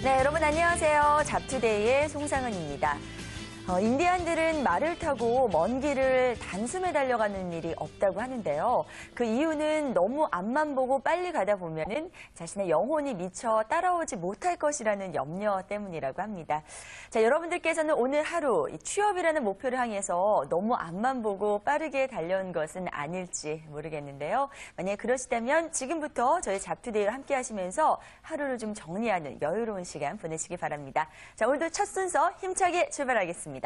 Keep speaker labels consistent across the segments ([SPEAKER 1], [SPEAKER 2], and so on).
[SPEAKER 1] 네, 여러분 안녕하세요. 잡투데이의 송상은입니다. 인디안들은 말을 타고 먼 길을 단숨에 달려가는 일이 없다고 하는데요. 그 이유는 너무 앞만 보고 빨리 가다 보면은 자신의 영혼이 미처 따라오지 못할 것이라는 염려 때문이라고 합니다. 자, 여러분들께서는 오늘 하루 이 취업이라는 목표를 향해서 너무 앞만 보고 빠르게 달려온 것은 아닐지 모르겠는데요. 만약에 그러시다면 지금부터 저희 잡투데이를 함께 하시면서 하루를 좀 정리하는 여유로운 시간 보내시기 바랍니다. 자, 오늘도 첫 순서 힘차게 출발하겠습니다.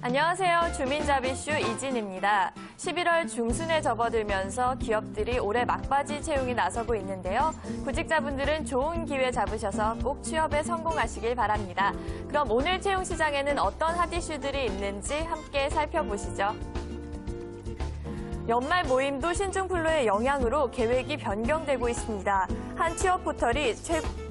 [SPEAKER 2] 안녕하세요. 주민잡이슈 이진입니다. 11월 중순에 접어들면서 기업들이 올해 막바지 채용에 나서고 있는데요. 구직자분들은 좋은 기회 잡으셔서 꼭 취업에 성공하시길 바랍니다. 그럼 오늘 채용 시장에는 어떤 핫 이슈들이 있는지 함께 살펴보시죠. 연말 모임도 신종플루의 영향으로 계획이 변경되고 있습니다. 한 취업 포털이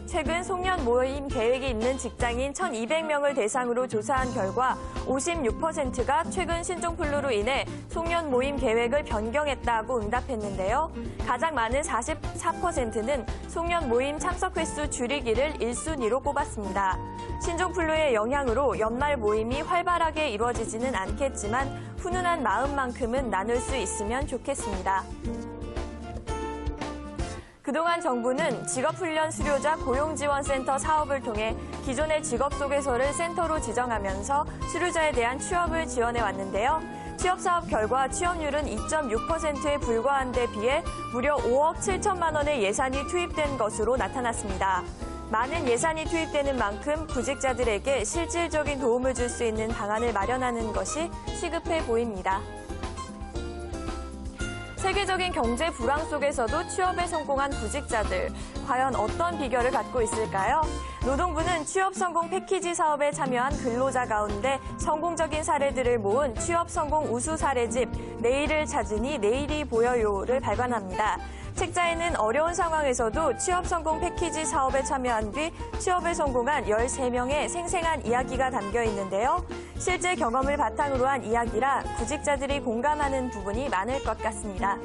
[SPEAKER 2] 최근 송년 모임 계획이 있는 직장인 1,200명을 대상으로 조사한 결과 56%가 최근 신종플루로 인해 송년 모임 계획을 변경했다고 응답했는데요. 가장 많은 44%는 송년 모임 참석 횟수 줄이기를 1순위로 꼽았습니다. 신종플루의 영향으로 연말 모임이 활발하게 이루어지지는 않겠지만 훈훈한 마음만큼은 나눌 수 있으면 좋겠습니다. 그동안 정부는 직업훈련 수료자 고용지원센터 사업을 통해 기존의 직업소개서를 센터로 지정하면서 수료자에 대한 취업을 지원해왔는데요. 취업사업 결과 취업률은 2.6%에 불과한 데 비해 무려 5억 7천만 원의 예산이 투입된 것으로 나타났습니다. 많은 예산이 투입되는 만큼 구직자들에게 실질적인 도움을 줄 수 있는 방안을 마련하는 것이 시급해 보입니다. 세계적인 경제 불황 속에서도 취업에 성공한 구직자들, 과연 어떤 비결을 갖고 있을까요? 노동부는 취업 성공 패키지 사업에 참여한 근로자 가운데 성공적인 사례들을 모은 취업 성공 우수 사례집 내일을 찾으니 내일이 보여요를 발간합니다. 책자에는 어려운 상황에서도 취업 성공 패키지 사업에 참여한 뒤 취업에 성공한 13명의 생생한 이야기가 담겨 있는데요. 실제 경험을 바탕으로 한 이야기라 구직자들이 공감하는 부분이 많을 것 같습니다.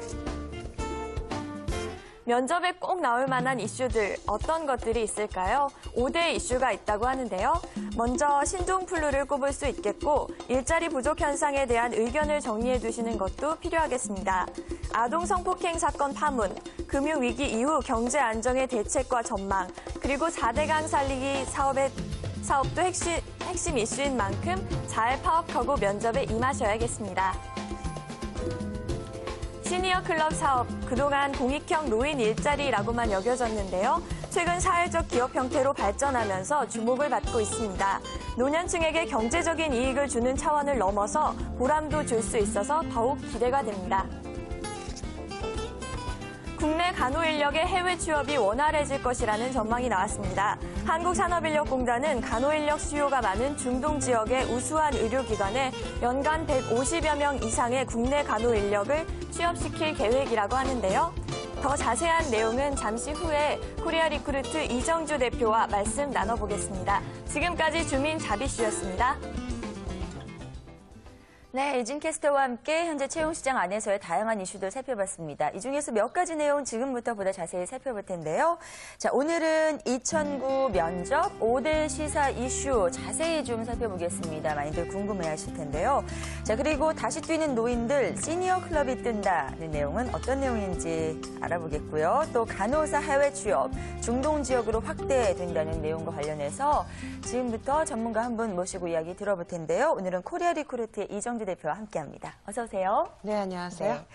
[SPEAKER 2] 면접에 꼭 나올 만한 이슈들 어떤 것들이 있을까요? 5대 이슈가 있다고 하는데요. 먼저 신종플루를 꼽을 수 있겠고 일자리 부족 현상에 대한 의견을 정리해 두시는 것도 필요하겠습니다. 아동 성폭행 사건 파문, 금융위기 이후 경제 안정의 대책과 전망, 그리고 4대강 살리기 사업도 핵심 이슈인 만큼 잘 파악하고 면접에 임하셔야겠습니다. 시니어 클럽 사업, 그동안 공익형 노인 일자리라고만 여겨졌는데요. 최근 사회적 기업 형태로 발전하면서 주목을 받고 있습니다. 노년층에게 경제적인 이익을 주는 차원을 넘어서 보람도 줄 수 있어서 더욱 기대가 됩니다. 국내 간호 인력의 해외 취업이 원활해질 것이라는 전망이 나왔습니다. 한국산업인력공단은 간호 인력 수요가 많은 중동 지역의 우수한 의료기관에 연간 150여 명 이상의 국내 간호 인력을 취업시킬 계획이라고 하는데요. 더 자세한 내용은 잠시 후에 코리아 리크루트 이정주 대표와 말씀 나눠보겠습니다. 지금까지 주민 자비슈였습니다.
[SPEAKER 1] 네, 이진 캐스터와 함께 현재 채용시장 안에서의 다양한 이슈들 살펴봤습니다. 이 중에서 몇 가지 내용 지금부터 보다 자세히 살펴볼 텐데요. 자, 오늘은 2009 면접 5대 시사 이슈 자세히 좀 살펴보겠습니다. 많이들 궁금해하실 텐데요. 자, 그리고 다시 뛰는 노인들 시니어 클럽이 뜬다는 내용은 어떤 내용인지 알아보겠고요. 또 간호사 해외 취업 중동 지역으로 확대된다는 내용과 관련해서 지금부터 전문가 한 분 모시고 이야기 들어볼 텐데요. 오늘은 코리아 리크루트의 이정주 대표와 함께합니다. 어서 오세요.
[SPEAKER 3] 네, 안녕하세요.
[SPEAKER 1] 네.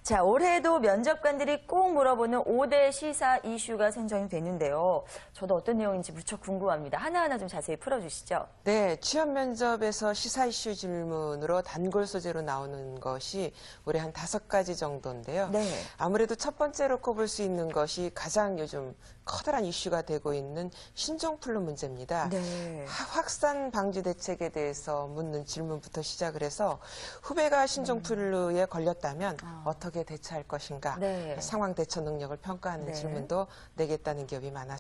[SPEAKER 1] 자, 올해도 면접관들이 꼭 물어보는 5대 시사 이슈가 선정이 되는데요. 저도 어떤 내용인지 무척 궁금합니다. 하나하나 좀 자세히 풀어주시죠.
[SPEAKER 3] 네, 취업 면접에서 시사 이슈 질문으로 단골 소재로 나오는 것이 올해 한 5가지 정도인데요.
[SPEAKER 1] 네.
[SPEAKER 3] 아무래도 첫 번째로 꼽을 수 있는 것이 가장 요즘 커다란 이슈가 되고 있는 신종플루 문제입니다.
[SPEAKER 1] 네.
[SPEAKER 3] 확산 방지 대책에 대해서 묻는 질문부터 시작을 해서 후배가 신종플루에 걸렸다면 어떻게 대처할 것인가,
[SPEAKER 1] 네.
[SPEAKER 3] 상황 대처 능력을 평가하는
[SPEAKER 1] 네.
[SPEAKER 3] 질문도 내겠다는 기업이 많았습니다.